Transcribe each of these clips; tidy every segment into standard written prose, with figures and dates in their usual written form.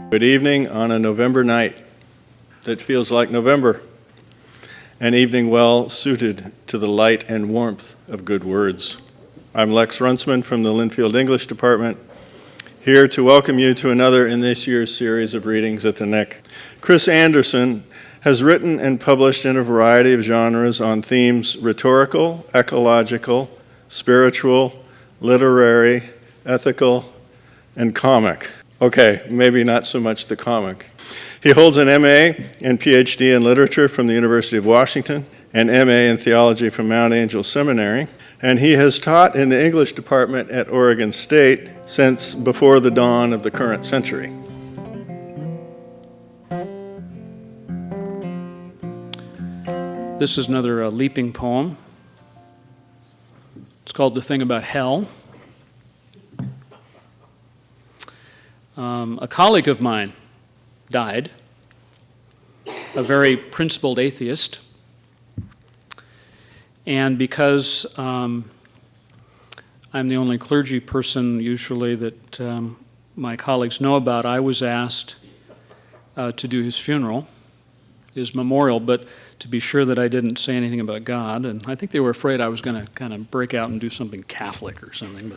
Good evening on a November night that feels like November, an evening well suited to the light and warmth of good words. I'm Lex Runsman from the Linfield English Department, here to welcome you to another in this year's series of readings at the Nick. Chris Anderson has written and published in a variety of genres on themes rhetorical, ecological, spiritual, literary, ethical, and comic. Okay, maybe not so much the comic. He holds an MA and PhD in literature from the University of Washington, an MA in theology from Mount Angel Seminary, and he has taught in the English department at Oregon State since before the dawn of the current century. This is another leaping poem. It's called The Thing About Hell. A colleague of mine died, a very principled atheist, and because I'm the only clergy person usually that my colleagues know about, I was asked to do his funeral, his memorial, but to be sure that I didn't say anything about God, and I think they were afraid I was going to kind of break out and do something Catholic or something,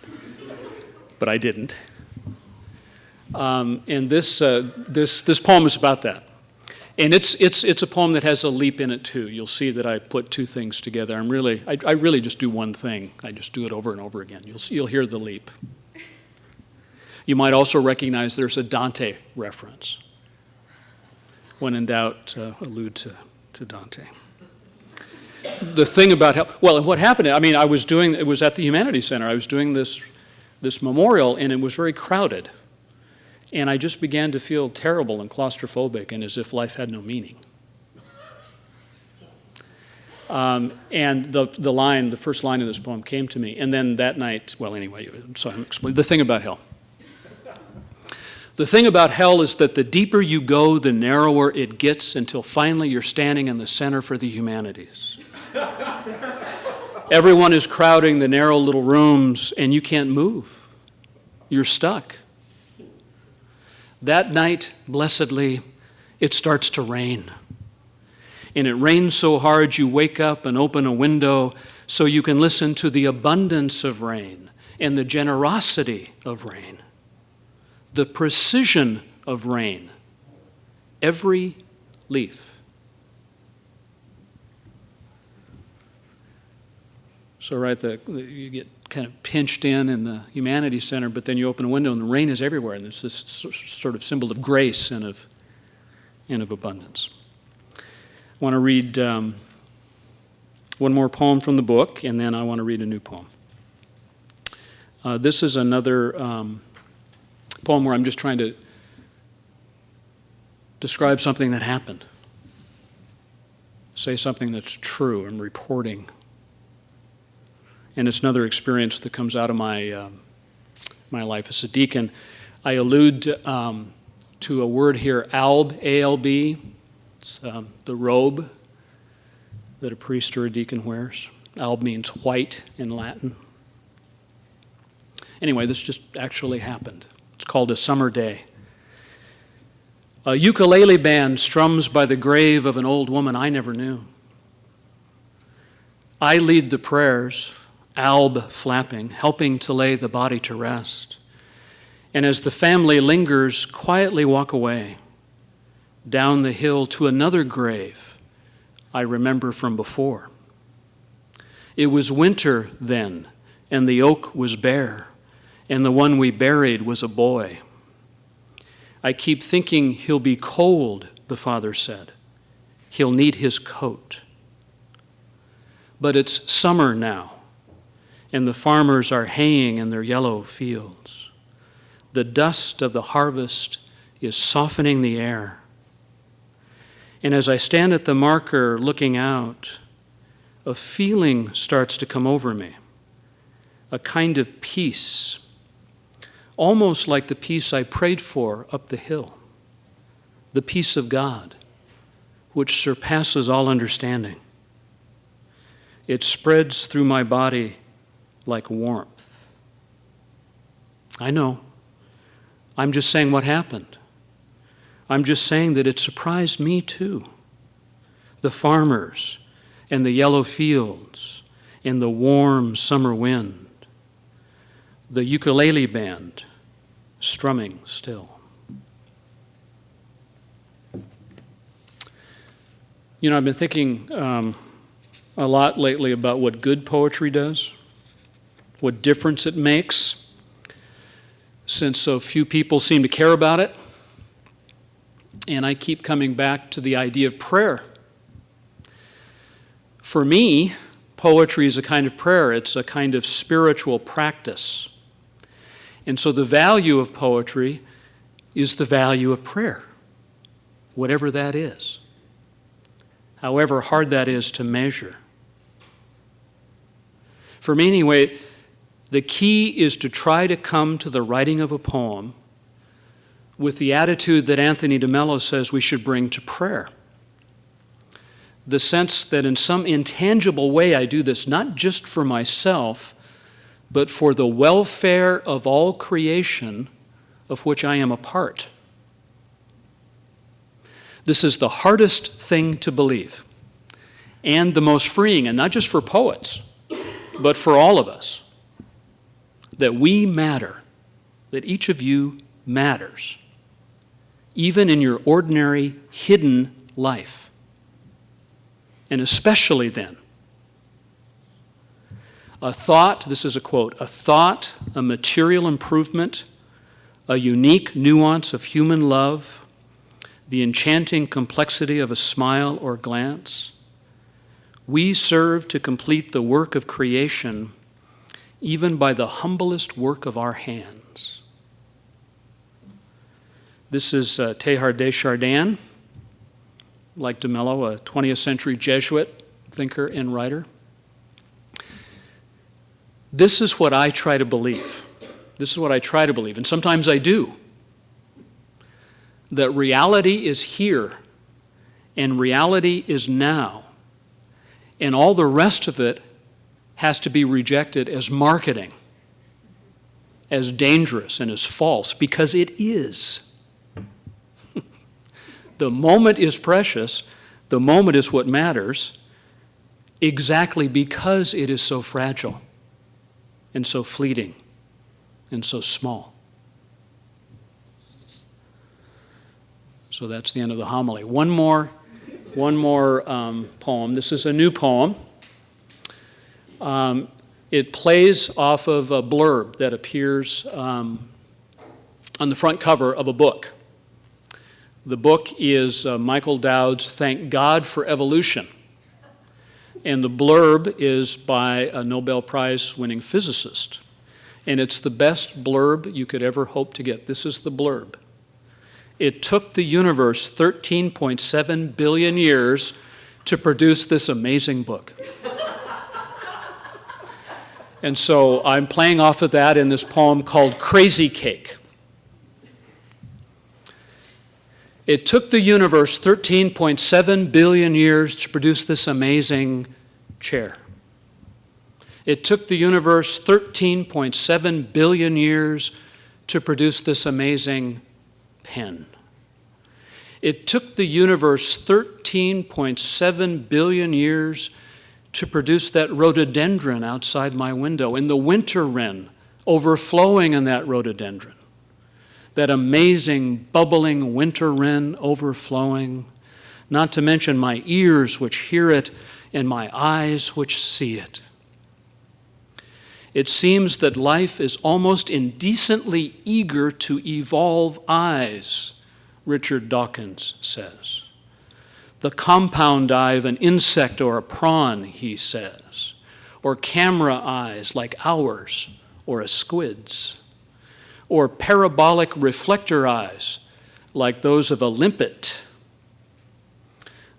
but I didn't. And this poem is about that, and it's a poem that has a leap in it too. You'll see that I put two things together. I really just do one thing. I just do it over and over again. You'll hear the leap. You might also recognize there's a Dante reference. When in doubt, allude to Dante. The thing about hell. Well, what happened? I mean, it was at the Humanities Center. I was doing this memorial, and it was very crowded. And I just began to feel terrible and claustrophobic and as if life had no meaning. And the first line of this poem came to me. And then that night, well, anyway, so I'm explaining. The thing about hell. The thing about hell is that the deeper you go, the narrower it gets until finally you're standing in the center for the humanities. Everyone is crowding the narrow little rooms and you can't move. You're stuck. That night, blessedly, it starts to rain. And it rains so hard you wake up and open a window so you can listen to the abundance of rain and the generosity of rain, the precision of rain, every leaf. So you get kind of pinched in the Humanities Center, but then you open a window and the rain is everywhere, and there's this sort of symbol of grace and of abundance. I want to read one more poem from the book, and then I want to read a new poem. This is another poem where I'm just trying to describe something that happened, say something that's true and reporting. And it's another experience that comes out of my life as a deacon. I allude to a word here, alb, A-L-B. It's the robe that a priest or a deacon wears. Alb means white in Latin. Anyway, this just actually happened. It's called A Summer Day. A ukulele band strums by the grave of an old woman I never knew. I lead the prayers, alb flapping, helping to lay the body to rest. And as the family lingers, quietly walk away, down the hill to another grave I remember from before. It was winter then, and the oak was bare, and the one we buried was a boy. I keep thinking he'll be cold, the father said. He'll need his coat. But it's summer now, and the farmers are haying in their yellow fields. The dust of the harvest is softening the air. And as I stand at the marker looking out, a feeling starts to come over me, a kind of peace, almost like the peace I prayed for up the hill, the peace of God, which surpasses all understanding. It spreads through my body like warmth. I know. I'm just saying what happened. I'm just saying that it surprised me too. The farmers and the yellow fields and the warm summer wind. The ukulele band strumming still. You know, I've been thinking a lot lately about what good poetry does, what difference it makes, since so few people seem to care about it. And I keep coming back to the idea of prayer. For me, poetry is a kind of prayer. It's a kind of spiritual practice. And so the value of poetry is the value of prayer, whatever that is, however hard that is to measure. For me anyway, the key is to try to come to the writing of a poem with the attitude that Anthony DeMello says we should bring to prayer. The sense that in some intangible way I do this not just for myself, but for the welfare of all creation of which I am a part. This is the hardest thing to believe and the most freeing, and not just for poets, but for all of us, that we matter, that each of you matters, even in your ordinary hidden life. And especially then, a thought, this is a quote, a thought, a material improvement, a unique nuance of human love, the enchanting complexity of a smile or glance. We serve to complete the work of creation, even by the humblest work of our hands. This is Teilhard de Chardin, like DeMello, a 20th century Jesuit thinker and writer. This is what I try to believe. This is what I try to believe, and sometimes I do. That reality is here, and reality is now, and all the rest of it has to be rejected as marketing, as dangerous and as false, because it is. The moment is precious. The moment is what matters, exactly because it is so fragile and so fleeting and so small. So that's the end of the homily. One more poem. This is a new poem. It plays off of a blurb that appears on the front cover of a book. The book is Michael Dowd's Thank God for Evolution. And the blurb is by a Nobel Prize-winning physicist. And it's the best blurb you could ever hope to get. This is the blurb. It took the universe 13.7 billion years to produce this amazing book. And so I'm playing off of that in this poem called Crazy Cake. It took the universe 13.7 billion years to produce this amazing chair. It took the universe 13.7 billion years to produce this amazing pen. It took the universe 13.7 billion years to produce that rhododendron outside my window, and the winter wren overflowing in that rhododendron. That amazing, bubbling winter wren overflowing, not to mention my ears which hear it and my eyes which see it. It seems that life is almost indecently eager to evolve eyes, Richard Dawkins says. The compound eye of an insect or a prawn, he says, or camera eyes like ours or a squid's, or parabolic reflector eyes like those of a limpet.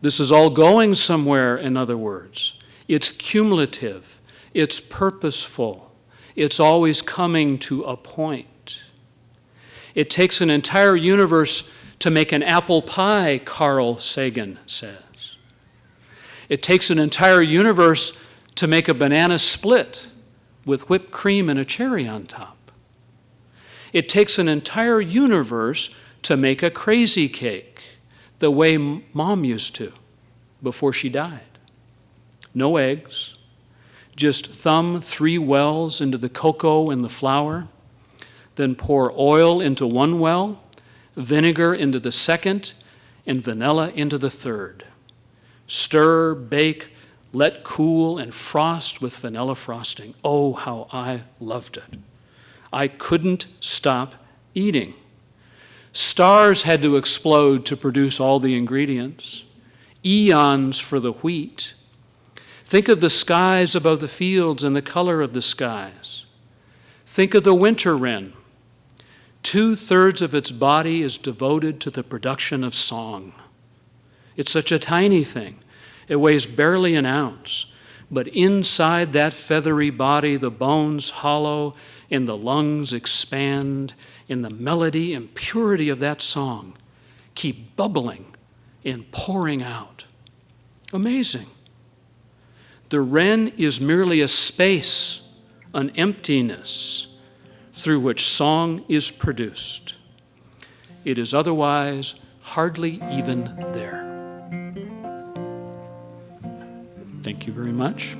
This is all going somewhere, in other words. It's cumulative, it's purposeful, it's always coming to a point. It takes an entire universe to make an apple pie, Carl Sagan says. It takes an entire universe to make a banana split, with whipped cream and a cherry on top. It takes an entire universe to make a crazy cake, the way Mom used to before she died. No eggs, just thumb 3 wells into the cocoa and the flour, then pour oil into one well, vinegar into the second, and vanilla into the third. Stir, bake, let cool, and frost with vanilla frosting. Oh, how I loved it. I couldn't stop eating. Stars had to explode to produce all the ingredients. Eons for the wheat. Think of the skies above the fields and the color of the skies. Think of the winter wren. 2/3 of its body is devoted to the production of song. It's such a tiny thing. It weighs barely an ounce. But inside that feathery body, the bones hollow and the lungs expand, and the melody and purity of that song keep bubbling and pouring out. Amazing. The wren is merely a space, an emptiness through which song is produced. It is otherwise hardly even there. Thank you very much.